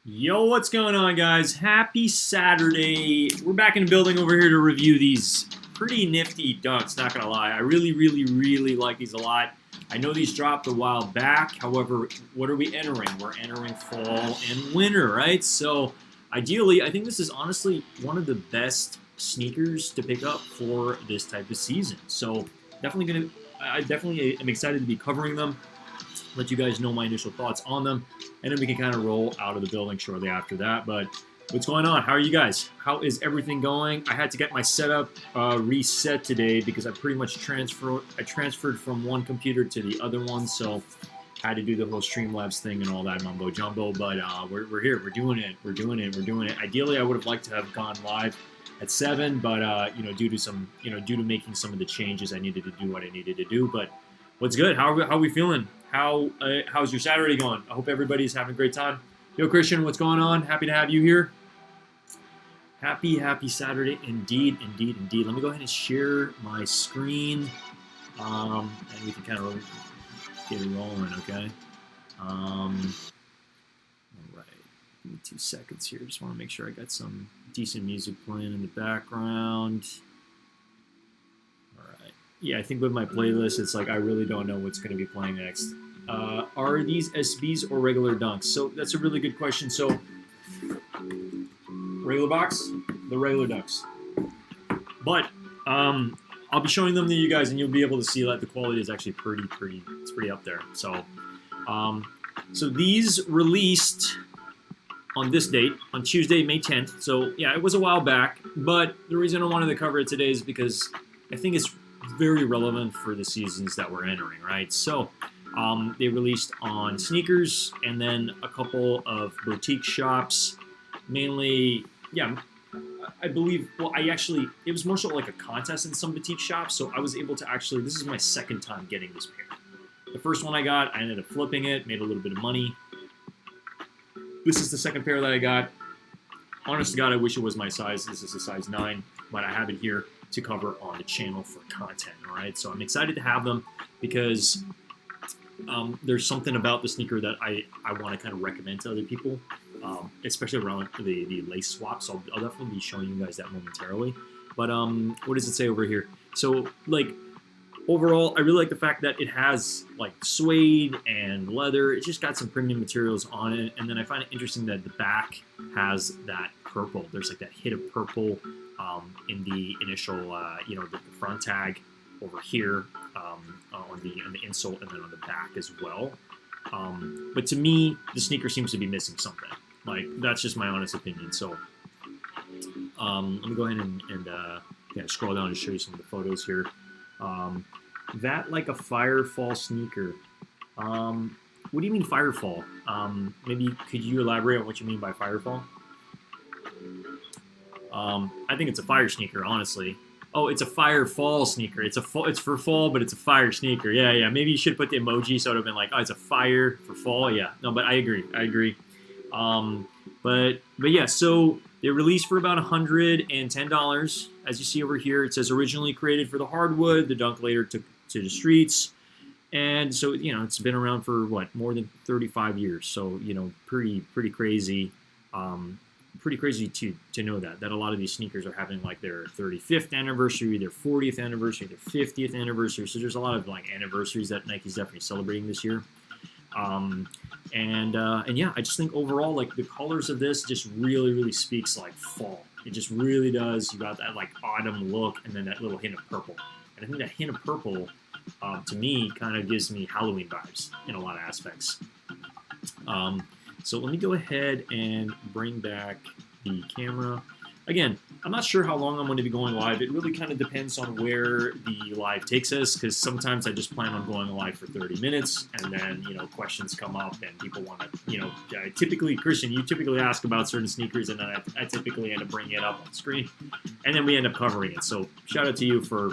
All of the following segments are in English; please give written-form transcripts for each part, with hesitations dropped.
Yo, what's going on, guys? Happy Saturday. We're back in the building over here to review these pretty nifty dunks, not gonna lie. I really like these a lot. I know these dropped a while back. However, what are we entering? We're entering fall and winter, right? So ideally, I think this is honestly one of the best sneakers to pick up for this type of season. So I definitely am excited to be covering them, let you guys know my initial thoughts on them, and then we can kind of roll out of the building shortly after that. But what's going on? How are you guys? How is everything going? I had to get my setup reset today because I pretty much transferred from one computer to the other one, so had to do the whole Streamlabs thing and all that mumbo jumbo. But we're here. We're doing it. Ideally, I would have liked to have gone live at 7, but due to making some of the changes, I needed to do what I needed to do. But what's good? How are we feeling? How's your Saturday going? I hope everybody's having a great time. Yo, Christian, what's going on? Happy to have you here. Happy Saturday, indeed. Let me go ahead and share my screen, and we can kind of get it rolling, okay? All right, give me 2 seconds here. Just want to make sure I got some decent music playing in the background. All right. Yeah, I think with my playlist, it's like I really don't know what's going to be playing next. Are these SBs or regular dunks? So that's a really good question. So regular box, the regular dunks. But I'll be showing them to you guys, and you'll be able to see that the quality is actually pretty. It's pretty up there. So so these released on this date, on Tuesday, May 10th. So yeah, it was a while back. But the reason I wanted to cover it today is because I think it's very relevant for the seasons that we're entering, right? So they released on sneakers and then a couple of boutique shops, mainly, yeah, I believe, well, it was more so like a contest in some boutique shops, so I was able to this is my second time getting this pair. The first one I got, I ended up flipping it, made a little bit of money. This is the second pair that I got. Honest to God, I wish it was my size. This is a size 9, but I have it here to cover on the channel for content, all right? So I'm excited to have them because there's something about the sneaker that I want to kind of recommend to other people, especially around the lace swap. So I'll definitely be showing you guys that momentarily. But what does it say over here? So like Overall, I really like the fact that it has like suede and leather. It's just got some premium materials on it. And then I find it interesting that the back has that purple. There's like that hit of purple in the initial, the front tag over here on the insole and then on the back as well. But to me, the sneaker seems to be missing something. Like, that's just my honest opinion. So let me go ahead and scroll down and show you some of the photos here. That like a firefall sneaker. What do you mean firefall? Maybe could you elaborate on what you mean by firefall? I think it's a fire sneaker, honestly. Oh, it's a firefall sneaker. It's for fall, but it's a fire sneaker. Yeah. Maybe you should put the emoji so it would have been like, oh, it's a fire for fall. Yeah. No, but I agree. But yeah, so they released for about $110. As you see over here, it says originally created for the hardwood. The Dunk later took to the streets. And so, it's been around for more than 35 years. So, pretty crazy. Pretty crazy to know that a lot of these sneakers are having like their 35th anniversary, their 40th anniversary, their 50th anniversary. So there's a lot of like anniversaries that Nike's definitely celebrating this year. And yeah, I just think overall, like the colors of this just really speaks like fall. It just really does. You got that like autumn look, and then that little hint of purple. And I think that hint of purple, to me, kind of gives me Halloween vibes in a lot of aspects. So let me go ahead and bring back the camera. Again, I'm not sure how long I'm going to be going live. It really kind of depends on where the live takes us, because sometimes I just plan on going live for 30 minutes, and then, questions come up and people want to, typically, Christian, you typically ask about certain sneakers, and then I typically end up bringing it up on screen, and then we end up covering it. So shout out to you for,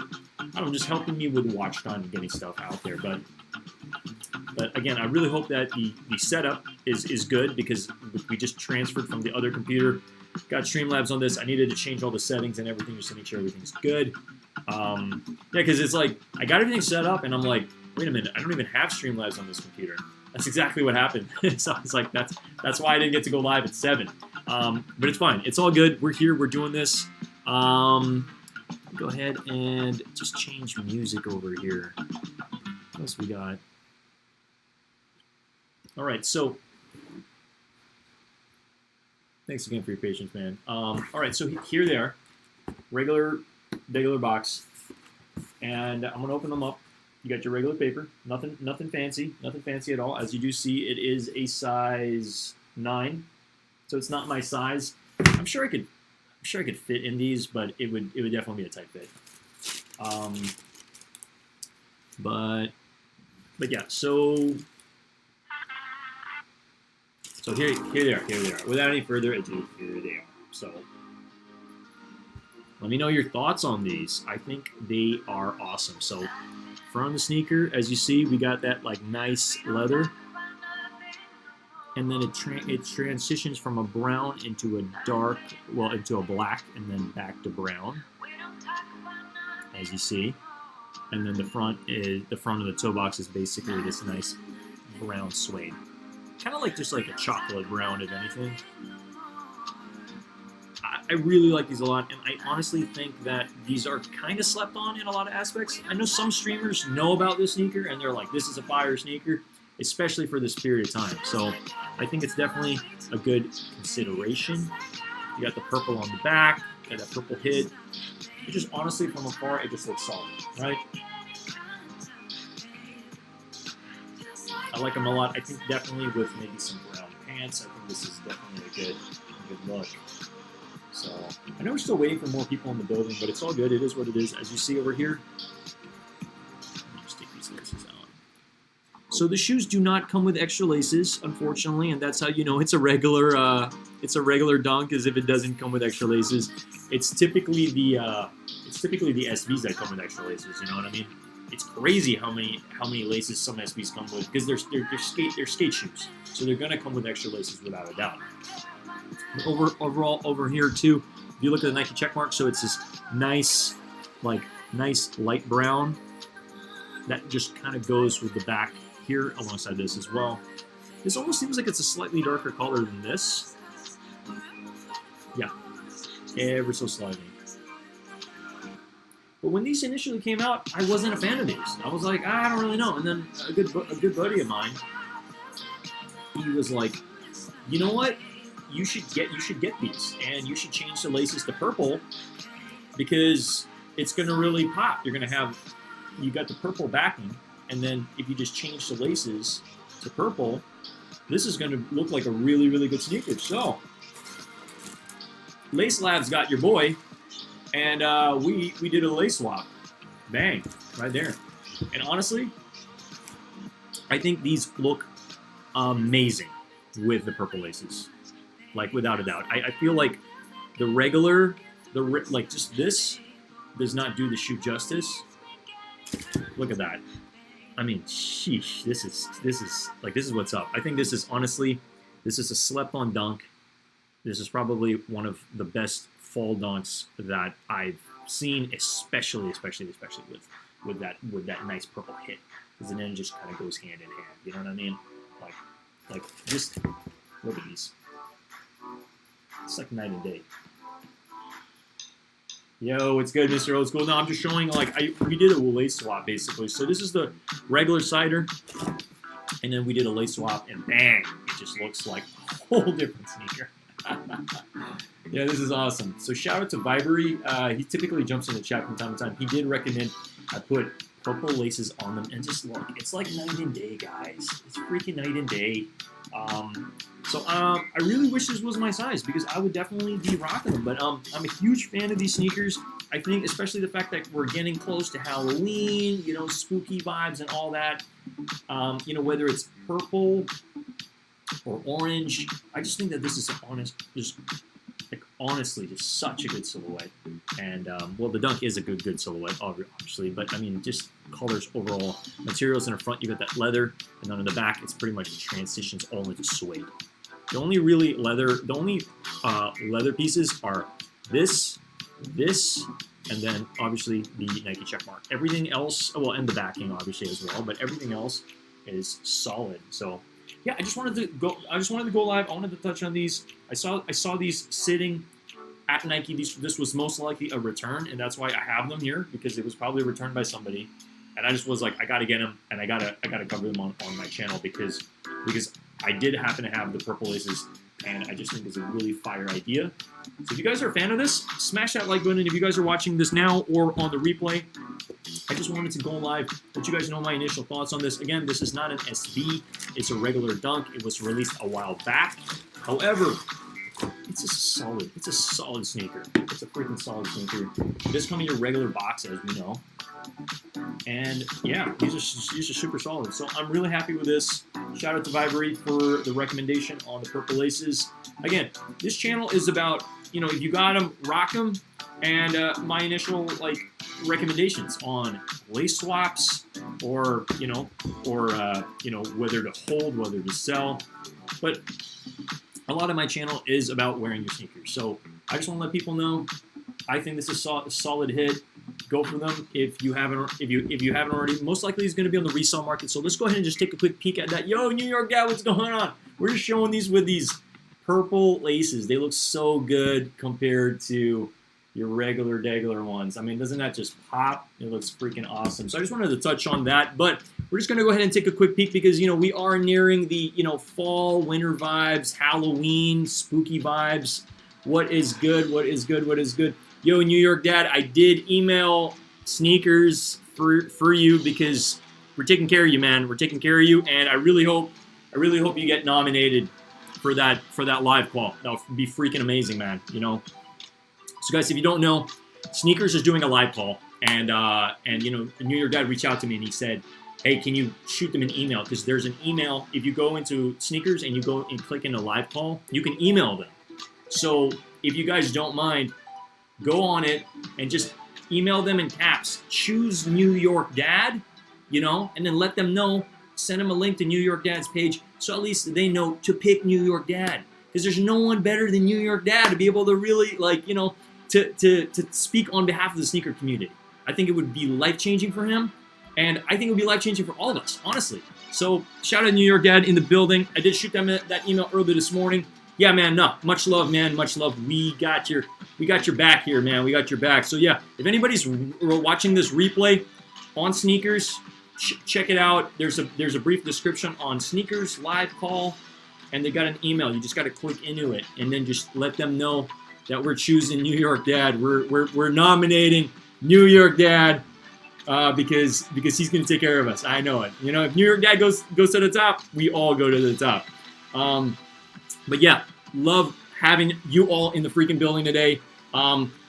just helping me with watch time and getting stuff out there. But again, I really hope that the setup is good, because we just transferred from the other computer. Got Streamlabs on this. I needed to change all the settings and everything just to make sure everything's good. Yeah, because it's like, I got everything set up, and I'm like, wait a minute, I don't even have Streamlabs on this computer. That's exactly what happened. So it's like, that's why I didn't get to go live at 7. But it's fine. It's all good. We're here. We're doing this. Go ahead and just change music over here. What else we got? All right, so thanks again for your patience, man. All right, so here they are, regular box, and I'm gonna open them up. You got your regular paper, nothing fancy at all. As you do see, it is a size 9, so it's not my size. I'm sure I could fit in these, but it would definitely be a tight fit. But yeah, so here they are. Without any further ado, here they are. So let me know your thoughts on these. I think they are awesome. So front of the sneaker, as you see, we got that like nice leather, and then it transitions from a brown into into a black, and then back to brown, as you see. And then the front of the toe box is basically this nice brown suede. Kind of like just like a chocolate brown, if anything. I really like these a lot, and I honestly think that these are kind of slept on in a lot of aspects. I know some streamers know about this sneaker, and they're like, this is a fire sneaker, especially for this period of time. So I think it's definitely a good consideration. You got the purple on the back, got that purple hit. It just honestly, from afar, it just looks solid, right? I like them a lot. I think definitely with maybe some brown pants, I think this is definitely a good look. So I know we're still waiting for more people in the building, but it's all good. It is what it is. As you see over here, let me just take these laces out. So the shoes do not come with extra laces, unfortunately, and that's how you know it's a regular Dunk, as if it doesn't come with extra laces. It's typically the SBs that come with extra laces. You know what I mean? It's crazy how many laces some SBs come with, because they're skate shoes, so they're gonna come with extra laces without a doubt. But overall over here too, if you look at the Nike checkmark, so it's this nice light brown that just kind of goes with the back here alongside this as well. This almost seems like it's a slightly darker color than this. Yeah, ever so slightly. But when these initially came out, I wasn't a fan of these. I was like, I don't really know. And then a good buddy of mine, he was like, you know what? You should get these, and you should change the laces to purple because it's gonna really pop. You got the purple backing, and then if you just change the laces to purple, this is gonna look like a really, really good sneaker. So, Lace Labs got your boy, and we did a lace swap. Bang, right there. And honestly, I think these look amazing with the purple laces, like without a doubt. I feel like the regular, like just this does not do the shoe justice. Look at that. I mean, sheesh, this is what's up. I think this is honestly, this is a slept-on dunk. This is probably one of the best fall dunks that I've seen, especially with that nice purple hit, because then it just kind of goes hand in hand. You know what I mean? Like just look at these. It's like night and day. Yo, it's good, Mr. Old School. No, I'm just showing, like, we did a lace swap, basically. So this is the regular Cider, and then we did a lace swap, and bang, it just looks like a whole different sneaker. Yeah, this is awesome. So shout out to Vibery. He typically jumps in the chat from time to time. He did recommend I put purple laces on them, and just look, it's like night and day, guys. It's freaking night and day. I really wish this was my size because I would definitely be rocking them. But I'm a huge fan of these sneakers. I think especially the fact that we're getting close to Halloween, you know, spooky vibes and all that. You know, whether it's purple or orange, I just think that this is honestly just such a good silhouette. And well, the dunk is a good silhouette, obviously. But I mean, just colors overall, materials in the front, you got that leather, and then in the back, it's pretty much transitions all into suede. The only really leather pieces are this, and then obviously the Nike check mark. Everything else, well, and the backing obviously as well, but everything else is solid. So yeah, I just wanted to go live. I wanted to touch on these. I saw these sitting at Nike. This was most likely a return, and that's why I have them here, because it was probably returned by somebody. And I just was like, I gotta get them, and I gotta cover them on my channel because I did happen to have the purple laces, and I just think it's a really fire idea. So if you guys are a fan of this, smash that like button. And if you guys are watching this now or on the replay, I just wanted to go live, let you guys know my initial thoughts on this. Again, this is not an SB. It's a regular dunk. It was released a while back. However, it's a solid sneaker. It's a freaking solid sneaker. This comes in your regular box, as we know. And yeah, these are super solid. So I'm really happy with this. Shout out to Vibery for the recommendation on the purple laces. Again, this channel is about, you know, if you got them, rock them. And my initial recommendations on lace swaps, or whether to hold, whether to sell. But a lot of my channel is about wearing your sneakers. So I just want to let people know, I think this is a solid hit. Go for them if you haven't already. Most likely it's going to be on the resale market. So let's go ahead and just take a quick peek at that. Yo, New York Dad, what's going on? We're just showing these with these purple laces. They look so good compared to your regular ones. I mean, doesn't that just pop? It looks freaking awesome. So I just wanted to touch on that, but we're just going to go ahead and take a quick peek because, you know, we are nearing the, you know, fall, winter vibes, Halloween, spooky vibes. What is good? What is good? What is good? Yo, New York Dad, I did email sneakers for you because we're taking care of you, man. We're taking care of you, and I really hope you get nominated for that live call. That would be freaking amazing, man. You know. So guys, if you don't know, Sneakers is doing a live call, and you know, New York Dad reached out to me and he said, hey, can you shoot them an email? Because there's an email, if you go into Sneakers and you go and click in a live call, you can email them. So if you guys don't mind, go on it and just email them in caps. Choose New York Dad, you know, and then let them know, send them a link to New York Dad's page so at least they know to pick New York Dad. Because there's no one better than New York Dad to be able to really, like, you know, to speak on behalf of the sneaker community. I think it would be life-changing for him, and I think it would be life-changing for all of us, honestly. So shout out New York Dad in the building. I did shoot them that email earlier this morning. Yeah, man. No, much love, man. Much love. We got your back here, man. We got your back. So yeah, if anybody's watching this replay on Sneakers, check it out. There's a brief description on Sneakers live call, and they got an email. You just got to click into it, and then just let them know that we're choosing New York Dad. We're nominating New York Dad because he's gonna take care of us. I know it. You know, if New York Dad goes to the top, we all go to the top. But yeah, love having you all in the freaking building today.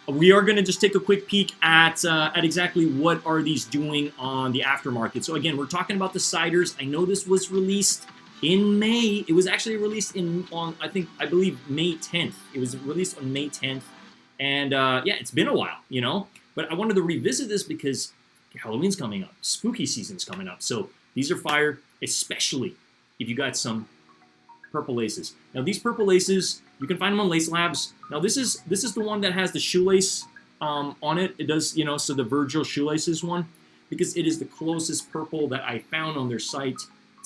We are going to just take a quick peek at exactly what are these doing on the aftermarket. So again, we're talking about the Ciders. I know this was released in May. It was actually released I believe May 10th. It was released on May 10th. And yeah, it's been a while, you know. But I wanted to revisit this because Halloween's coming up. Spooky season's coming up. So these are fire, especially if you got some purple laces. Now these purple laces, you can find them on Lace Labs. Now this is the one that has the shoelace on it. It does, you know, so the Virgil shoelaces one, because it is the closest purple that I found on their site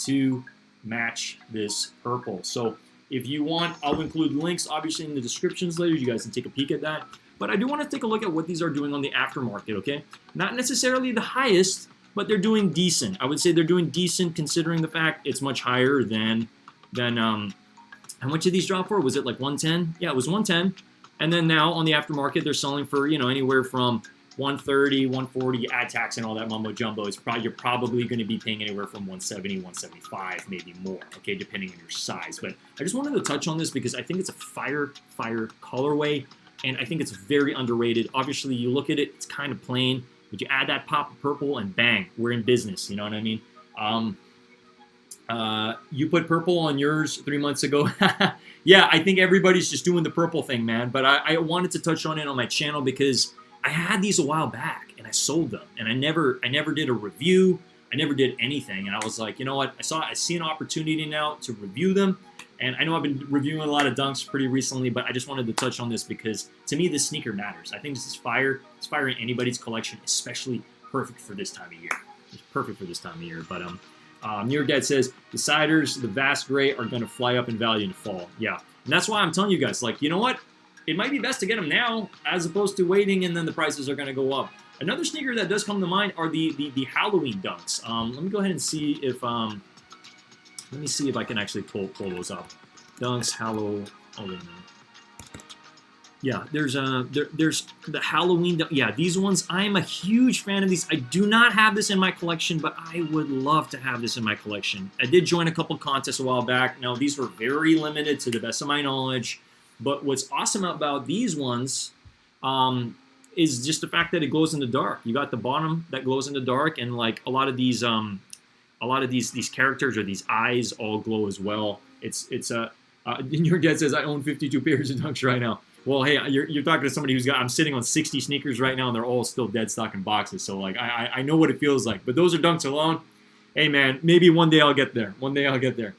to match this purple. So if you want, I'll include links obviously in the descriptions later. You guys can take a peek at that. But I do want to take a look at what these are doing on the aftermarket, okay? Not necessarily the highest, but they're doing decent. I would say they're doing decent considering the fact it's much higher than how much did these drop for? Was it like 110? Yeah, it was 110. And then now on the aftermarket, they're selling for, you know, anywhere from 130, 140, you add tax and all that mumbo jumbo. You're probably going to be paying anywhere from 170, 175, maybe more, okay, depending on your size. But I just wanted to touch on this because I think it's a fire colorway, and I think it's very underrated. Obviously, you look at it, it's kind of plain, but you add that pop of purple and bang, we're in business, you know what I mean? You put purple on yours 3 months ago. Yeah, I think everybody's just doing the purple thing, man. But I wanted to touch on it on my channel because I had these a while back and I sold them, and I never did a review. I never did anything, and I was like, you know what? I see an opportunity now to review them, and I know I've been reviewing a lot of dunks pretty recently, but I just wanted to touch on this because to me this sneaker matters. I think this is fire. It's fire in anybody's collection, especially perfect for this time of year. It's perfect for this time of year, but New York Dad says, the Ciders, the Vast Gray, are going to fly up in value in the fall. Yeah, and that's why I'm telling you guys, like, you know what? It might be best to get them now as opposed to waiting and then the prices are going to go up. Another sneaker that does come to mind are the Halloween dunks. Let me go ahead and see if I can actually pull those up. Dunks, Halloween. Yeah, there's the Halloween. Yeah, these ones, I am a huge fan of these. I do not have this in my collection, but I would love to have this in my collection. I did join a couple contests a while back. Now, these were very limited to the best of my knowledge, but what's awesome about these ones is just the fact that it glows in the dark. You got the bottom that glows in the dark, and like a lot of these characters or these eyes all glow as well. Your dad says I own 52 pairs of dunks right now. Well, hey, you're talking to somebody I'm sitting on 60 sneakers right now, and they're all still dead stock in boxes. So, like, I know what it feels like. But those are dunks alone. Hey, man, maybe one day I'll get there. One day I'll get there.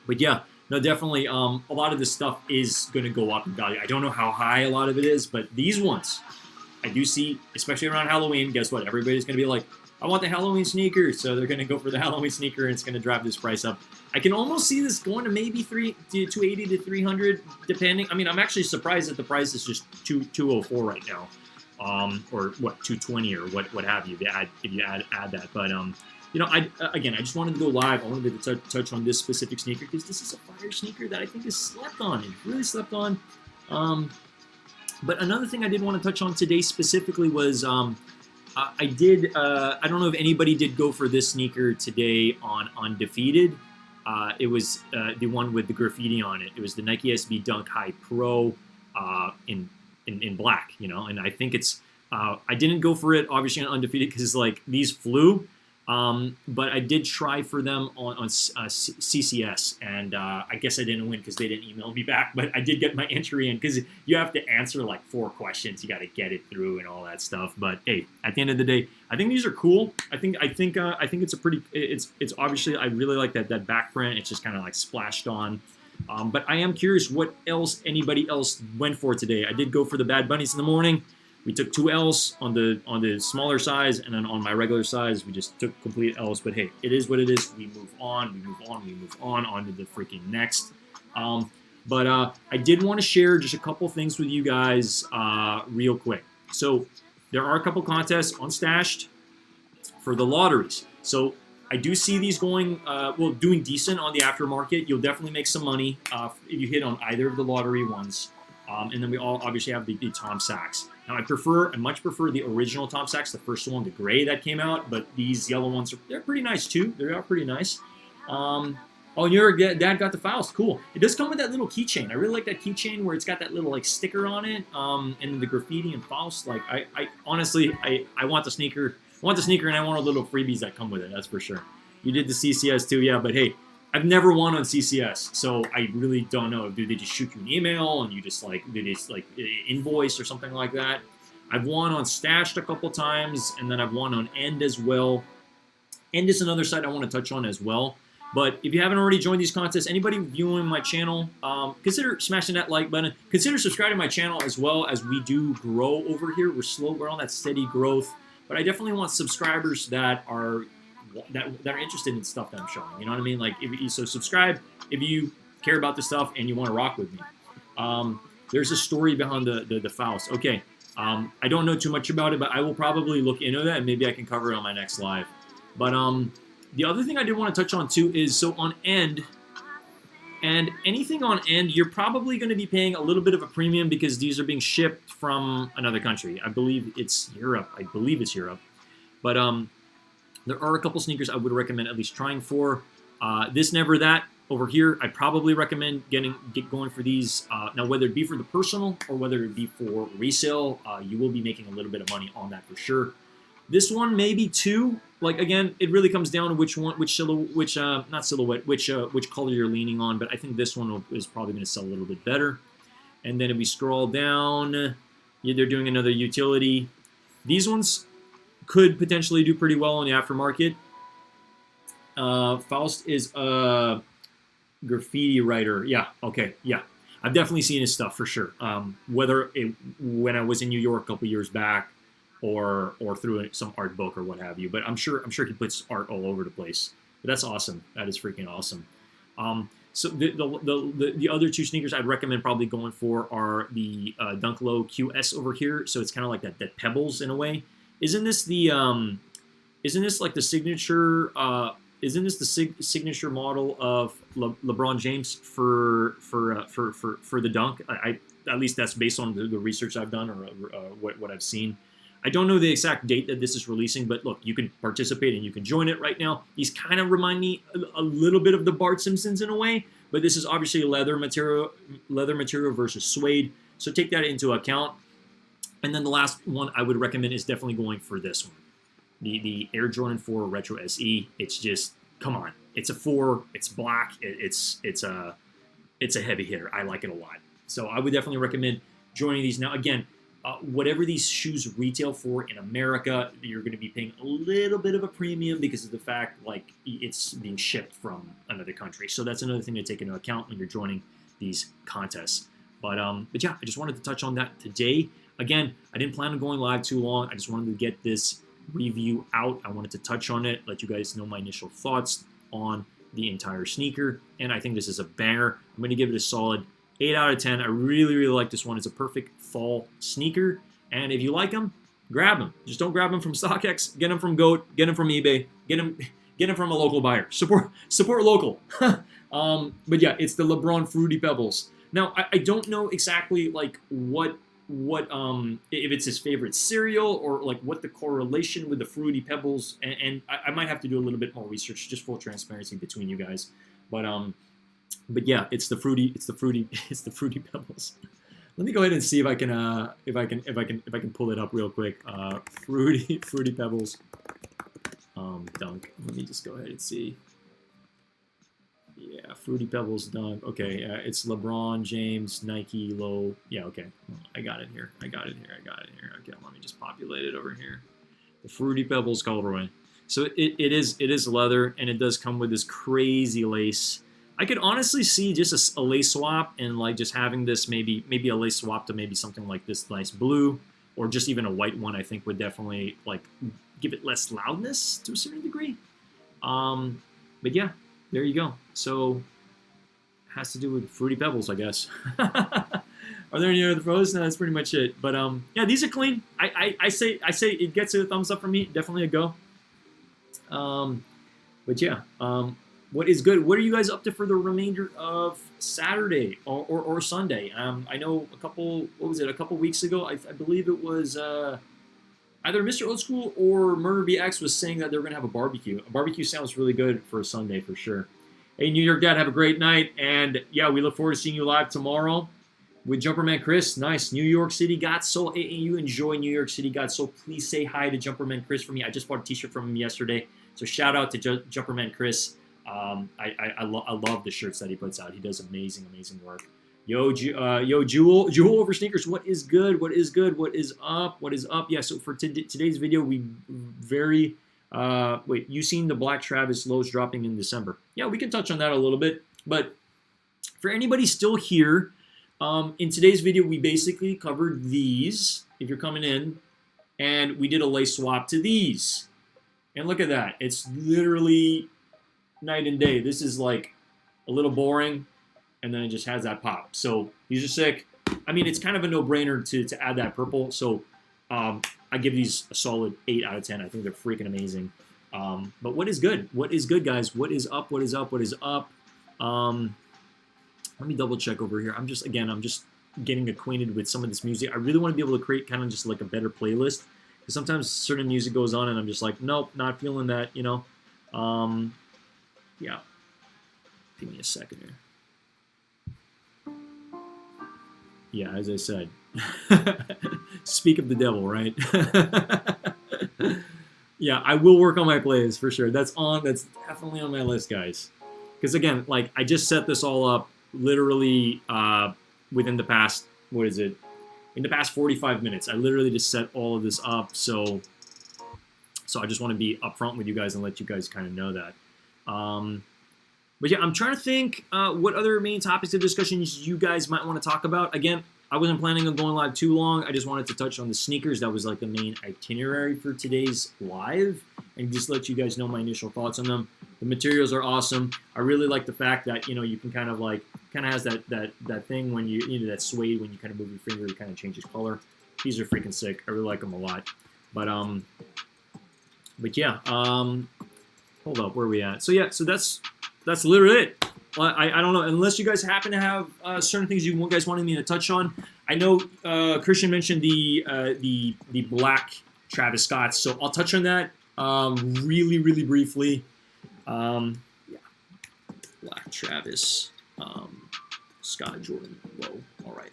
But, yeah, no, definitely, a lot of this stuff is going to go up in value. I don't know how high a lot of it is, but these ones, I do see, especially around Halloween, guess what? Everybody's going to be like, I want the Halloween sneaker. So they're going to go for the Halloween sneaker, and it's going to drive this price up. I can almost see this going to maybe 280 to 300, depending. I mean, I'm actually surprised that the price is just 204 right now, or what 220 or what have you. If you add that, but you know, I just wanted to go live. I wanted to touch on this specific sneaker because this is a fire sneaker that I think is slept on. It's really slept on. But another thing I did want to touch on today specifically was I don't know if anybody did go for this sneaker today on Undefeated. It was the one with the graffiti on it. It was the Nike SB Dunk High Pro in black, you know. And I think it's I didn't go for it obviously on Undefeated because like these flew, but I did try for them on CCS, and I guess I didn't win because they didn't email me back. But I did get my entry in because you have to answer like 4 questions. You got to get it through and all that stuff. But hey, at the end of the day, I think these are cool. I think it's a pretty. It's obviously I really like that back print. It's just kind of like splashed on. But I am curious what else anybody else went for today. I did go for the Bad Bunnies in the morning. We took 2 L's on the smaller size, and then on my regular size, we just took complete L's. But hey, it is what it is. We move on, we move on, we move on to the freaking next. But I did want to share just a couple things with you guys real quick. So there are a couple contests on Stashed for the lotteries. So I do see these going, doing decent on the aftermarket. You'll definitely make some money if you hit on either of the lottery ones. And then we all obviously have the Tom Sachs. Now I much prefer the original Tom Sachs, the first one, the gray that came out. But these yellow ones, they're pretty nice too. They are pretty nice. Oh, your dad got the Faust. Cool. It does come with that little keychain. I really like that keychain where it's got that little like sticker on it. And the graffiti and Faust. Like I honestly want the sneaker. I want the sneaker and I want all the little freebies that come with it. That's for sure. You did the CCS too, yeah. But hey, I've never won on CCS, so I really don't know. Do they just shoot you an email and you just like invoice or something like that? I've won on Stashed a couple times, and then I've won on End as well. End is another site I want to touch on as well. But if you haven't already joined these contests, anybody viewing my channel, consider smashing that like button. Consider subscribing to my channel as well, as we do grow over here. We're on that steady growth. But I definitely want subscribers that are interested in stuff that I'm showing. You know what I mean? Like, so subscribe if you care about this stuff and you want to rock with me. There's a story behind the Faust. Okay, I don't know too much about it, but I will probably look into that and maybe I can cover it on my next live. But the other thing I did want to touch on too is, so on End, and anything on End, you're probably going to be paying a little bit of a premium because these are being shipped from another country. I believe it's Europe. But there are a couple sneakers I would recommend at least trying for. This Never That over here, I probably recommend get going for these. Now, whether it be for the personal or whether it be for resale, you will be making a little bit of money on that for sure. This one maybe too. Like again, it really comes down to which color you're leaning on. But I think this one is probably going to sell a little bit better. And then if we scroll down, yeah, they're doing another utility. These ones could potentially do pretty well in the aftermarket. Faust is a graffiti writer. Yeah, okay, yeah. I've definitely seen his stuff for sure. When I was in New York a couple years back, or through some art book or what have you. But I'm sure he puts art all over the place. But that's awesome. That is freaking awesome. So the other two sneakers I'd recommend probably going for are the Dunk Low QS over here. So it's kind of like that Pebbles in a way. Isn't this like the signature? Isn't this the signature model of LeBron James for the Dunk? At least that's based on the research I've done or what I've seen. I don't know the exact date that this is releasing, but look, you can participate and you can join it right now. These kind of remind me a little bit of the Bart Simpsons in a way, but this is obviously leather material versus suede. So take that into account. And then the last one I would recommend is definitely going for this one, the Air Jordan 4 Retro SE. It's just, come on, it's a 4, it's black, it's a heavy hitter. I like it a lot. So I would definitely recommend joining these now. Again, whatever these shoes retail for in America, you're going to be paying a little bit of a premium because of the fact like it's being shipped from another country. So that's another thing to take into account when you're joining these contests. But yeah, I just wanted to touch on that today. Again, I didn't plan on going live too long. I just wanted to get this review out. I wanted to touch on it, let you guys know my initial thoughts on the entire sneaker. And I think this is a banger. I'm going to give it a solid 8 out of 10. I really, really like this one. It's a perfect fall sneaker. And if you like them, grab them. Just don't grab them from StockX. Get them from GOAT. Get them from eBay. Get them from a local buyer. Support local. But yeah, it's the LeBron Fruity Pebbles. Now, I don't know exactly like what if it's his favorite cereal or like what the correlation with the Fruity Pebbles. And I might have to do a little bit more research, just full transparency between you guys. But yeah, it's the fruity Pebbles. Let me go ahead and see if I can pull it up real quick. Fruity Pebbles, Dunk. Let me just go ahead and see. Yeah, Fruity Pebbles Dunk. Okay, it's LeBron James Nike Low. Yeah, okay, I got it here. Okay, let me just populate it over here. The Fruity Pebbles colorway. So it is leather, and it does come with this crazy lace. I could honestly see just a lace swap and like just having this maybe a lace swap to maybe something like this nice blue, or just even a white one. I think would definitely like give it less loudness to a certain degree. But yeah, there you go. So has to do with Fruity Pebbles, I guess. Are there any other pros? No, that's pretty much it. But yeah, these are clean. I say it gets a thumbs up from me. Definitely a go. But yeah, what is good? What are you guys up to for the remainder of Saturday or Sunday? I know a couple. What was it? A couple weeks ago, I believe it was either Mr. Old School or Murder BX was saying that they were gonna have a barbecue. A barbecue sounds really good for a Sunday for sure. Hey, New York Dad, have a great night, and yeah, we look forward to seeing you live tomorrow with Jumperman Chris. Nice. New York City Got Soul. Hey, you enjoy New York City Got Soul. Please say hi to Jumperman Chris for me. I just bought a t-shirt from him yesterday. So shout out to Jumperman Chris. I love the shirts that he puts out. He does amazing work. Yo, Jewel over sneakers. What is good? What is good? What is up? What is up? Yeah, so for today's video, we wait, you seen the Black Travis lows dropping in December. Yeah, we can touch on that a little bit. But for anybody still here, in today's video, we basically covered these, if you're coming in, and we did a lace swap to these. And look at that. It's literally night and day. This is like a little boring, and then it just has that pop. So these are sick. I mean, it's kind of a no-brainer to add that purple. So I give these a solid 8 out of 10. I think they're freaking amazing. But what is good? What is good, guys? What is up? What is up? What is up? Let me double check over here. I'm just getting acquainted with some of this music. I really want to be able to create kind of just like a better playlist. Because sometimes certain music goes on and I'm just like, nope, not feeling that, you know. Yeah. Give me a second here. Yeah, as I said. Speak of the devil, right? Yeah, I will work on my playlist for sure. That's definitely on my list, guys. Because again, like I just set this all up literally within the past, what is it? In the past 45 minutes. I literally just set all of this up, so I just want to be upfront with you guys and let you guys kind of know that. But yeah, I'm trying to think what other main topics of discussions you guys might want to talk about. Again, I wasn't planning on going live too long. I just wanted to touch on the sneakers. That was like the main itinerary for today's live, and just let you guys know my initial thoughts on them. The materials are awesome. I really like the fact that, you know, you can kind of has that thing when you know, that suede when you kind of move your finger, it kind of changes color. These are freaking sick. I really like them a lot. But yeah, hold up, where are we at? So yeah, so that's literally it. I don't know, unless you guys happen to have certain things you guys wanted me to touch on. I know Christian mentioned the black Travis Scotts, so I'll touch on that really briefly. Yeah, black Travis Scott Jordan low. All right.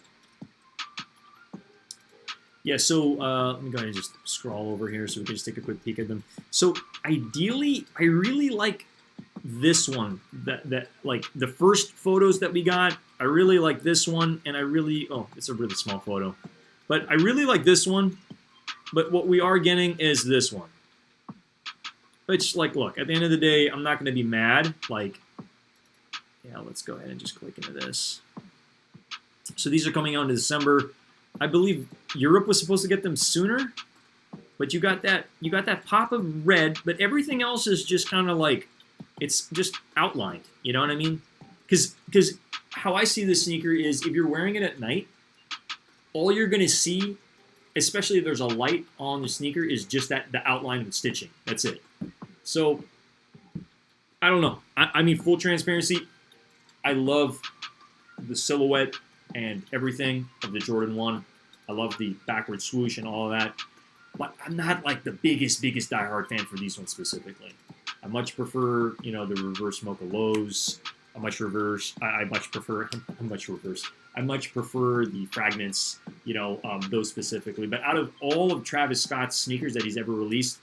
Yeah, so let me go ahead and just scroll over here so we can just take a quick peek at them. So ideally, I really like this one. That like the first photos that we got, I really like this one, and it's a really small photo, but I really like this one. But what we are getting is this one. Which, like, look, at the end of the day, I'm not going to be mad. Like, yeah, let's go ahead and just click into this. So these are coming out in December. I believe Europe was supposed to get them sooner, but you got that pop of red, but everything else is just kind of like, it's just outlined. You know what I mean? Because how I see this sneaker is, if you're wearing it at night, all you're going to see, especially if there's a light on the sneaker, is just the outline with stitching. That's it. So, I don't know. I mean, full transparency, I love the silhouette and everything of the Jordan 1. I love the backward swoosh and all of that. But I'm not like the biggest diehard fan for these ones specifically. I much prefer, you know, the reverse mocha lows. I much prefer the fragments, you know, those specifically. But out of all of Travis Scott's sneakers that he's ever released,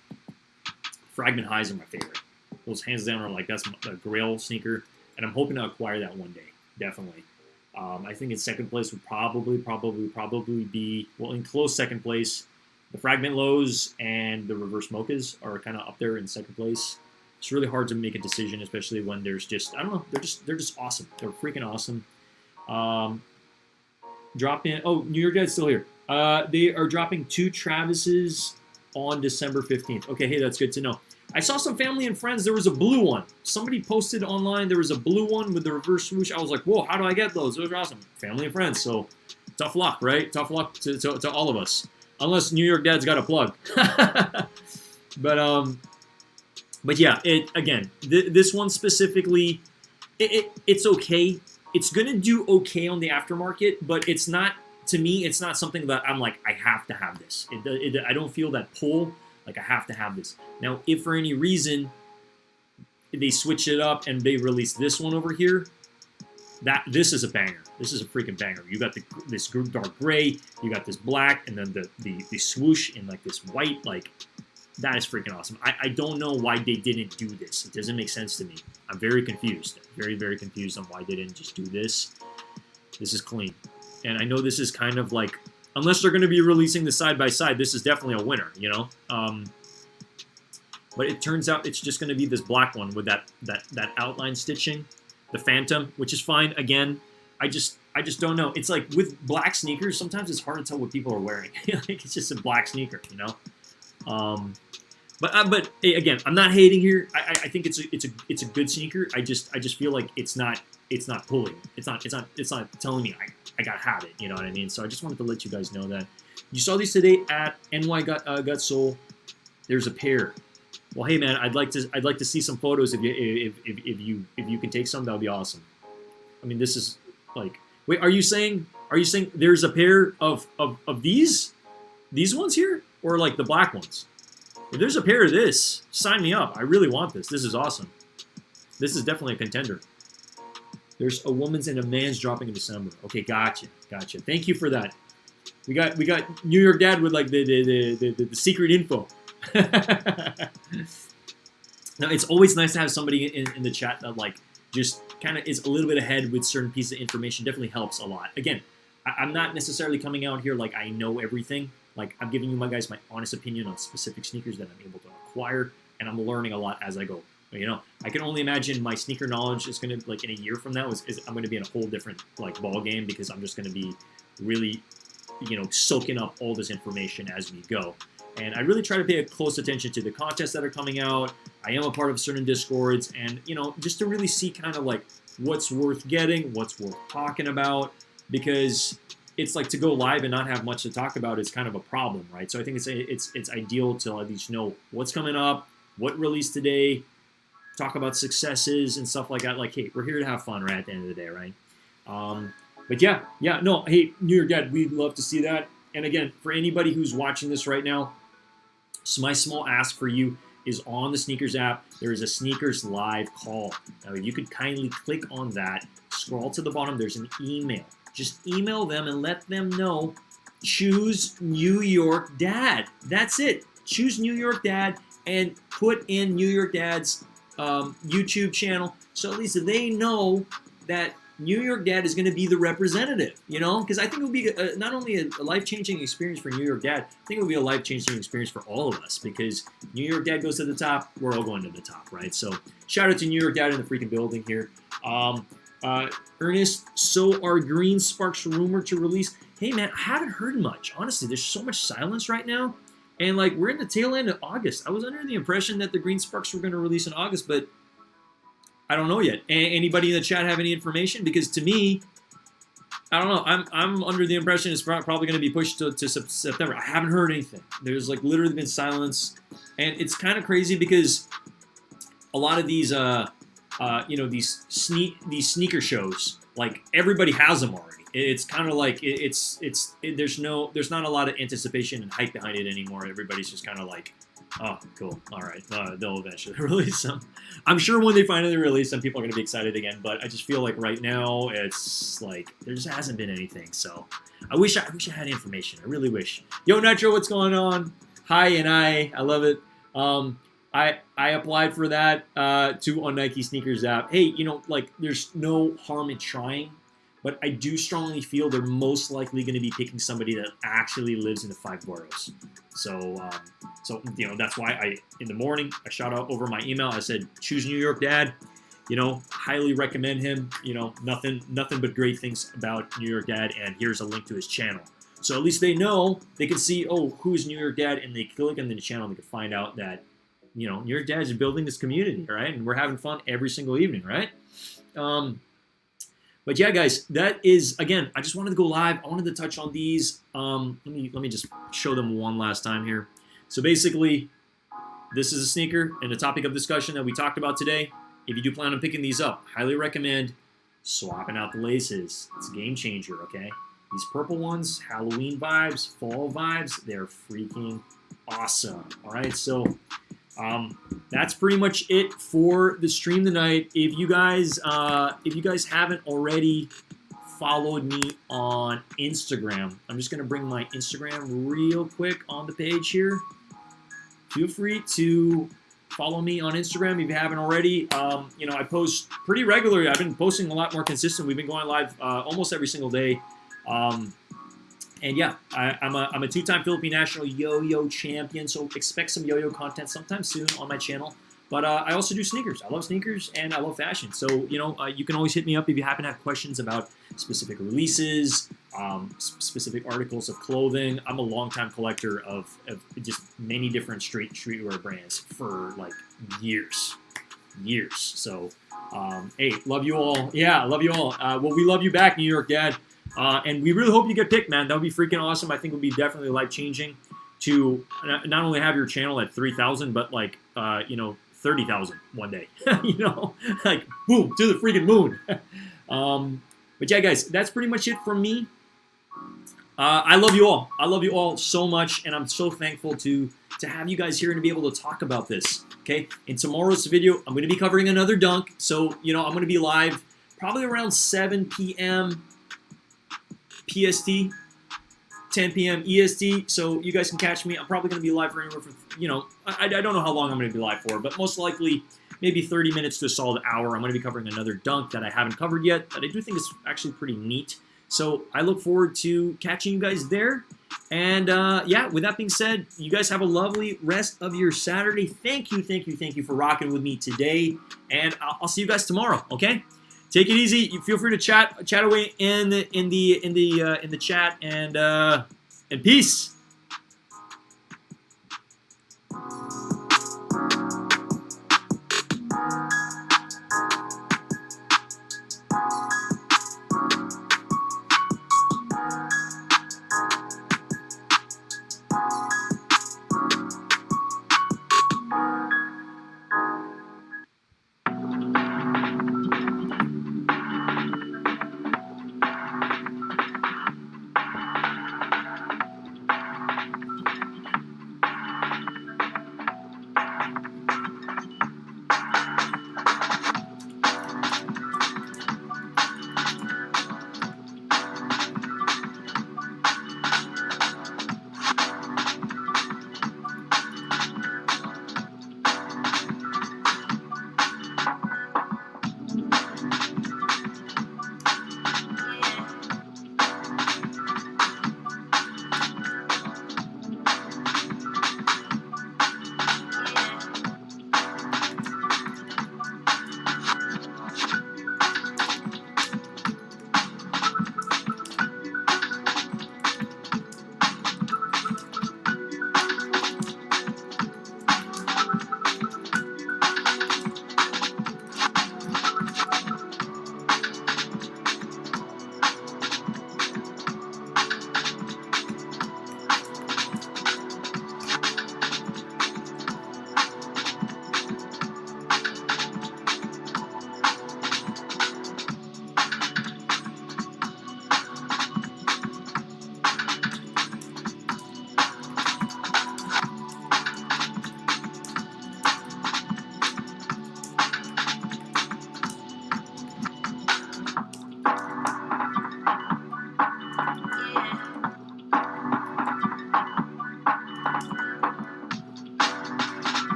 fragment highs are my favorite. Those hands down are like, that's a grail sneaker, and I'm hoping to acquire that one day, definitely. I think in second place would probably be, well, in close second place, the fragment lows and the reverse mochas are kind of up there in second place. It's really hard to make a decision, especially when there's just, I don't know, they're just awesome. They're freaking awesome. Drop in, oh, New York Dad's still here. They are dropping 2 Travises on December 15th. Okay, hey, that's good to know. I saw some family and friends. There was a blue one. Somebody posted online there was a blue one with the reverse swoosh. I was like, whoa, how do I get those? Those are awesome. Family and friends. So tough luck, right? Tough luck to all of us. Unless New York Dad's got a plug. But yeah, this one specifically, it's okay. It's gonna do okay on the aftermarket, but it's not. To me, it's not something that I'm like, I have to have this. I don't feel that pull, like I have to have this. Now, if for any reason they switch it up and they release this one over here, this is a banger. This is a freaking banger. You got this dark gray, you got this black, and then the swoosh in like this white. Like, that is freaking awesome. I don't know why they didn't do this. It doesn't make sense to me. I'm very confused. Very, very confused on why they didn't just do this. This is clean. And I know this is kind of like, unless they're going to be releasing the side-by-side, this is definitely a winner, you know? But it turns out it's just going to be this black one with that outline stitching, the Phantom, which is fine. Again, I just don't know. It's like with black sneakers, sometimes it's hard to tell what people are wearing. Like, it's just a black sneaker, you know? But hey, again, I'm not hating here. I think it's a good sneaker. I just feel like it's not pulling. It's not telling me I gotta have it. You know what I mean? So I just wanted to let you guys know that. You saw these today at NY Gut Soul. There's a pair. Well, hey man, I'd like to see some photos if you can take some. That would be awesome. I mean, this is like, wait, are you saying there's a pair of these ones here, or like the black ones? If there's a pair of this, sign me up. I really want this. This is awesome. This is definitely a contender. There's a woman's and a man's dropping in December. Okay, gotcha. Thank you for that. We got New York Dad with like the secret info. Now, it's always nice to have somebody in the chat that like just kind of is a little bit ahead with certain pieces of information. Definitely helps a lot. Again, I'm not necessarily coming out here like I know everything. Like, I'm giving you my honest opinion on specific sneakers that I'm able to acquire, and I'm learning a lot as I go. You know, I can only imagine my sneaker knowledge is going to, like, in a year from now, I'm going to be in a whole different, like, ball game, because I'm just going to be really, you know, soaking up all this information as we go. And I really try to pay a close attention to the contests that are coming out. I am a part of certain Discords, and, you know, just to really see kind of, like, what's worth getting, what's worth talking about, because it's like to go live and not have much to talk about is kind of a problem, right? So I think it's ideal to at least know what's coming up, what released today, talk about successes and stuff like that. Like, hey, we're here to have fun, right, at the end of the day, right? But yeah, no, hey, New York Dad, we'd love to see that. And again, for anybody who's watching this right now, so my small ask for you is on the Sneakers app, there is a Sneakers live call. Now, if you could kindly click on that, scroll to the bottom, there's an email. Just email them and let them know, choose New York Dad. That's it. Choose New York Dad and put in New York Dad's YouTube channel, so at least they know that New York Dad is going to be the representative, you know? Because I think it would be not only a life-changing experience for New York Dad, I think it would be a life-changing experience for all of us, because New York Dad goes to the top, we're all going to the top, right? So shout out to New York Dad in the freaking building here. Ernest, so are Green Sparks rumored to release? Hey man, I haven't heard much. Honestly, there's so much silence right now. And like, we're in the tail end of August. I was under the impression that the Green Sparks were going to release in August, but I don't know yet. Anybody in the chat have any information? Because to me, I don't know. I'm under the impression it's probably going to be pushed to September. I haven't heard anything. There's like literally been silence, and it's kind of crazy because a lot of these you know, these sneaker shows, like everybody has them already. It's kind of like there's not a lot of anticipation and hype behind it anymore. Everybody's just kind of like, oh, cool, all right, they'll eventually release them. I'm sure when they finally release them, people are gonna be excited again. But I just feel like right now it's like there just hasn't been anything. So I wish I had information. I really wish. Yo, Nitro, what's going on? Hi, and I love it. I applied for that too on Nike Sneakers app. Hey, you know, like, there's no harm in trying, but I do strongly feel they're most likely going to be picking somebody that actually lives in the 5 boroughs. So you know, that's why in the morning I shot out over my email. I said, choose New York Dad. You know, highly recommend him. You know, nothing but great things about New York Dad, and here's a link to his channel. So at least they know, they can see, oh, who's New York Dad, and they click on the channel and they can find out that New York Dads is building this community, right? And we're having fun every single evening, right? But yeah, guys, that is, again, I just wanted to go live. I wanted to touch on these. Let me just show them one last time here. So basically, this is a sneaker and a topic of discussion that we talked about today. If you do plan on picking these up, highly recommend swapping out the laces. It's a game changer, okay? These purple ones, Halloween vibes, fall vibes, they're freaking awesome. All right, so that's pretty much it for the stream tonight. If you guys haven't already followed me on Instagram, I'm just gonna bring my Instagram real quick on the page here. Feel free to follow me on Instagram if you haven't already. I post pretty regularly. I've been posting a lot more consistent. We've been going live almost every single day. And yeah, I'm a two-time Philippine national yo-yo champion, so expect some yo-yo content sometime soon on my channel. But I also do sneakers. I love sneakers and I love fashion. So, you can always hit me up if you happen to have questions about specific releases, specific articles of clothing. I'm a longtime collector of just many different streetwear brands for like years. So, hey, love you all. Yeah, love you all. Well, we love you back, New York Dad. And we really hope you get picked, man. That would be freaking awesome. I think it would be definitely life-changing to not only have your channel at 3,000, but like, 30,000 one day. Like boom, to the freaking moon. But yeah, guys, that's pretty much it from me. I love you all. I love you all so much, and I'm so thankful to have you guys here and to be able to talk about this. Okay, in tomorrow's video, I'm going to be covering another dunk. So I'm going to be live probably around 7 p.m. PST, 10 p.m. EST, so you guys can catch me. I'm probably going to be live for anywhere from, I don't know how long I'm going to be live for, but most likely maybe 30 minutes to a solid hour. I'm going to be covering another dunk that I haven't covered yet, that I do think is actually pretty neat. So I look forward to catching you guys there. And yeah, with that being said, you guys have a lovely rest of your Saturday. Thank you for rocking with me today, and I'll see you guys tomorrow. Okay. Take it easy. You feel free to chat away in the chat, and peace.